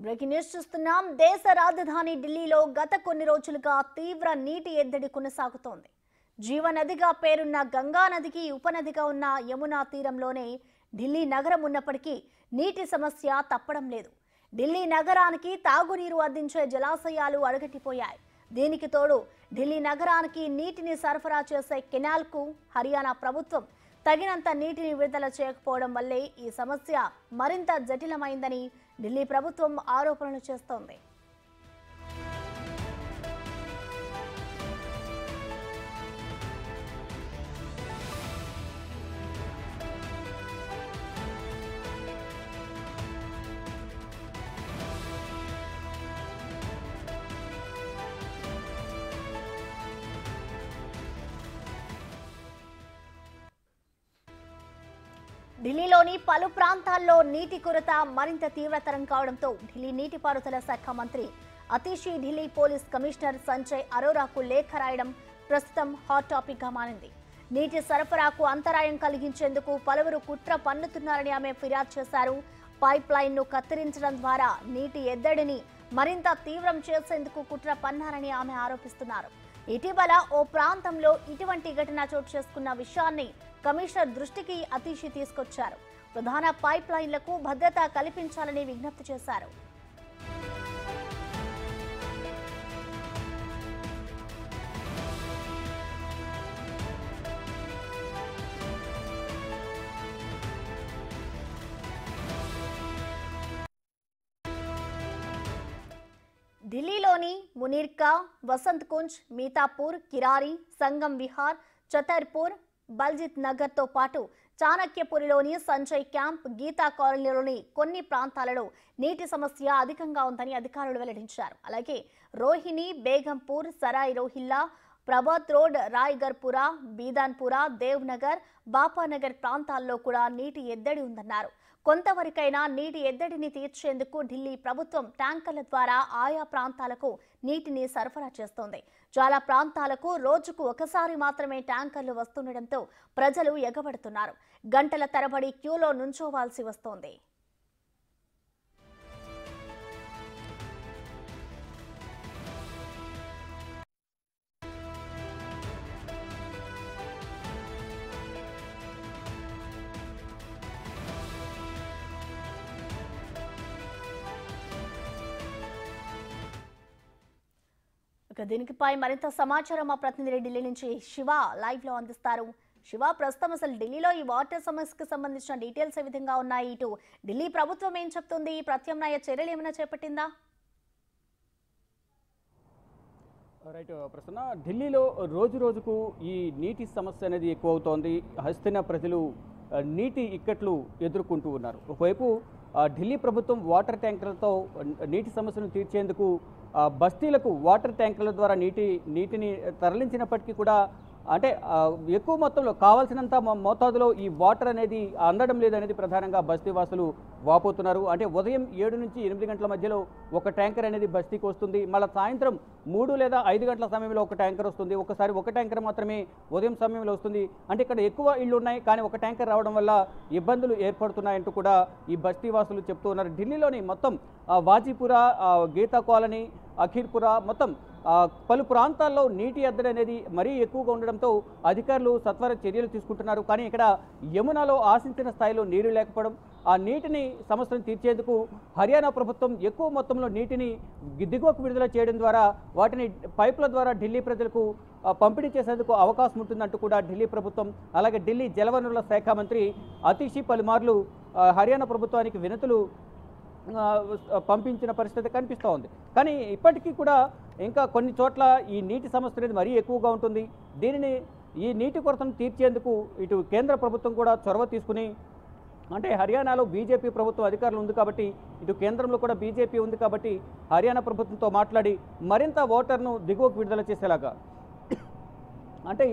Breaking news చూస్తున్నాం. దేశ రాజధాని ఢిల్లీలో గత కొన్ని రోజులుగా తీవ్ర నీటి ఎద్దడి కొనసాగుతోంది. జీవనదిగా పేరున్న గంగా నదికి ఉపనదిగా ఉన్న యమునా తీరంలోనే ఢిల్లీ నగరం ఉన్నప్పటికీ నీటి సమస్య తప్పడం లేదు. ఢిల్లీ నగరానికి తాగునీరు అందించే జలాశయాలు అడుగట్టిపోయాయి. దీనికి తోడు ఢిల్లీ నగరానికి నీటిని సరఫరా చేసే కెనాల్కు హర్యానా ప్రభుత్వం తగినంత నీటిని విడుదల చేయకపోవడం వల్లే ఈ సమస్య మరింత జటిలమైందని ఢిల్లీ ప్రభుత్వం ఆరోపణలు చేస్తోంది. ఢిల్లీలోని పలు ప్రాంతాల్లో నీటి కొరత మరింత తీవ్రతరం కావడంతో ఢిల్లీ నీటిపారుదల శాఖ మంత్రి అతిషి ఢిల్లీ పోలీస్ కమిషనర్ సంజయ్ అరోరాకు లేఖ రాయడం ప్రస్తుతం హాట్ టాపిక్ గా మారింది. నీటి సరఫరాకు అంతరాయం కలిగించేందుకు పలువురు కుట్ర పన్నుతున్నారని ఆమె ఫిర్యాదు చేశారు. పైప్ లైన్ ను కత్తిరించడం ద్వారా నీటి ఎద్దడిని మరింత తీవ్రం చేసేందుకు కుట్ర పన్నారని ఆమె ఆరోపిస్తున్నారు. ఇటీవల ఓ ప్రాంతంలో ఇటువంటి ఘటన చోటు చేసుకున్న విషయాన్ని కమిషనర్ దృష్టికి అతిషి తీసుకొచ్చారు. ప్రధాన పైప్ లైన్లకు భద్రత కల్పించాలని విజ్ఞప్తి చేశారు. ఢిల్లీలోని మునీర్కా, వసంత్ కుంజ్, మీతాపూర్, కిరారి, సంగం విహార్, చతర్పూర్, బల్జిత్ నగర్ తో పాటు చాణక్యపురిలోని సంజయ్ క్యాంప్, గీతా కాలనీలోని కొన్ని ప్రాంతాలలో నీటి సమస్య అధికంగా ఉందని అధికారులు వెల్లడించారు. అలాగే రోహిణి, బేగంపూర్, సరాయ్ రోహిల్లా, ప్రభాత్ రోడ్, రాయ్గర్పురా, బీదాన్పురా, దేవ్ నగర్, బాపానగర్ ప్రాంతాల్లో కూడా నీటి ఎద్దడి ఉందన్నారు. కొంతవరకైనా నీటి ఎద్దడిని తీర్చేందుకు ఢిల్లీ ప్రభుత్వం ట్యాంకర్ల ద్వారా ఆయా ప్రాంతాలకు నీటిని సరఫరా చేస్తోంది. చాలా ప్రాంతాలకు రోజుకు ఒకసారి మాత్రమే ట్యాంకర్లు వస్తుండటంతో ప్రజలు ఎగబడుతున్నారు. గంటల తరబడి క్యూలో నుంచోవాల్సి వస్తోంది. దీనిపై మరింత సమాచారం మా ప్రతినిధి ఢిల్లీ నుంచి శివ లైవ్ లో అందిస్తారు. శివ, ప్రస్తుతం అసలు ఢిల్లీలో ఈ వాటర్ సమస్యకు సంబంధించిన డీటెయిల్స్ ఏ విధంగా ఉన్నాయి? ఇటు ఢిల్లీ ప్రభుత్వం ఏం చెప్తుంది? ప్రత్యామ్నాయ చర్యలు ఏమైనా చేపట్టిందా? రైట్ ప్రసన్న, ఢిల్లీలో రోజు రోజుకు ఈ నీటి సమస్య అనేది ఎక్కువ అవుతోంది. హస్తిన ప్రజలు నీటి ఇక్కట్లు ఎదుర్కొంటూ ఉన్నారు. ఒకవైపు ఢిల్లీ ప్రభుత్వం వాటర్ ట్యాంకర్లతో నీటి సమస్యను తీర్చేందుకు బస్తీలకు వాటర్ ట్యాంకర్ల ద్వారా నీటిని తరలించినప్పటికీ కూడా అంటే ఎక్కువ మొత్తంలో కావాల్సినంత మోతాదులో ఈ వాటర్ అనేది అందడం లేదనేది ప్రధానంగా బస్తీ వాసులు వాపోతున్నారు. అంటే ఉదయం 7 నుంచి 8 గంటల మధ్యలో ఒక ట్యాంకర్ అనేది బస్తీకి వస్తుంది. మళ్ళీ సాయంత్రం 3 లేదా 5 గంటల సమయంలో ఒక ట్యాంకర్ వస్తుంది. ఒకసారి ఒక ట్యాంకర్ మాత్రమే ఉదయం సమయంలో వస్తుంది. అంటే ఇక్కడ ఎక్కువ ఇళ్ళు ఉన్నాయి, కానీ ఒక ట్యాంకర్ రావడం వల్ల ఇబ్బందులు ఏర్పడుతున్నాయంటూ కూడా ఈ బస్తీ వాసులు చెప్తూ ఉన్నారు. ఢిల్లీలోని మొత్తం వాజీపురా, గీతా కాలనీ, అఖీర్పురా మొత్తం పలు ప్రాంతాల్లో నీటి ఎద్దడి అనేది మరీ ఎక్కువగా ఉండడంతో అధికారులు సత్వర చర్యలు తీసుకుంటున్నారు. కానీ ఇక్కడ యమునాలో ఆశించిన స్థాయిలో నీరు లేకపోవడం, ఆ నీటిని సమస్యను తీర్చేందుకు హర్యానా ప్రభుత్వం ఎక్కువ మొత్తంలో నీటిని దిగువకు విడుదల చేయడం ద్వారా వాటిని పైపుల ద్వారా ఢిల్లీ ప్రజలకు పంపిణీ చేసేందుకు అవకాశం ఉంటుందంటూ కూడా ఢిల్లీ ప్రభుత్వం, అలాగే ఢిల్లీ జలవనరుల శాఖ మంత్రి అతిషి పలుమార్లు హర్యానా ప్రభుత్వానికి వినతులు పంపించిన పరిస్థితి కనిపిస్తూ ఉంది. కానీ ఇప్పటికీ కూడా ఇంకా కొన్ని చోట్ల ఈ నీటి సమస్య అనేది మరీ ఎక్కువగా ఉంటుంది. ఈ నీటి కొరతను తీర్చేందుకు ఇటు కేంద్ర ప్రభుత్వం కూడా చొరవ తీసుకుని, అంటే హర్యానాలో బీజేపీ ప్రభుత్వం అధికారులు ఉంది కాబట్టి, ఇటు కేంద్రంలో కూడా బీజేపీ ఉంది కాబట్టి హర్యానా ప్రభుత్వంతో మాట్లాడి మరింత వాటర్ను దిగువకు విడుదల చేసేలాగా, అంటే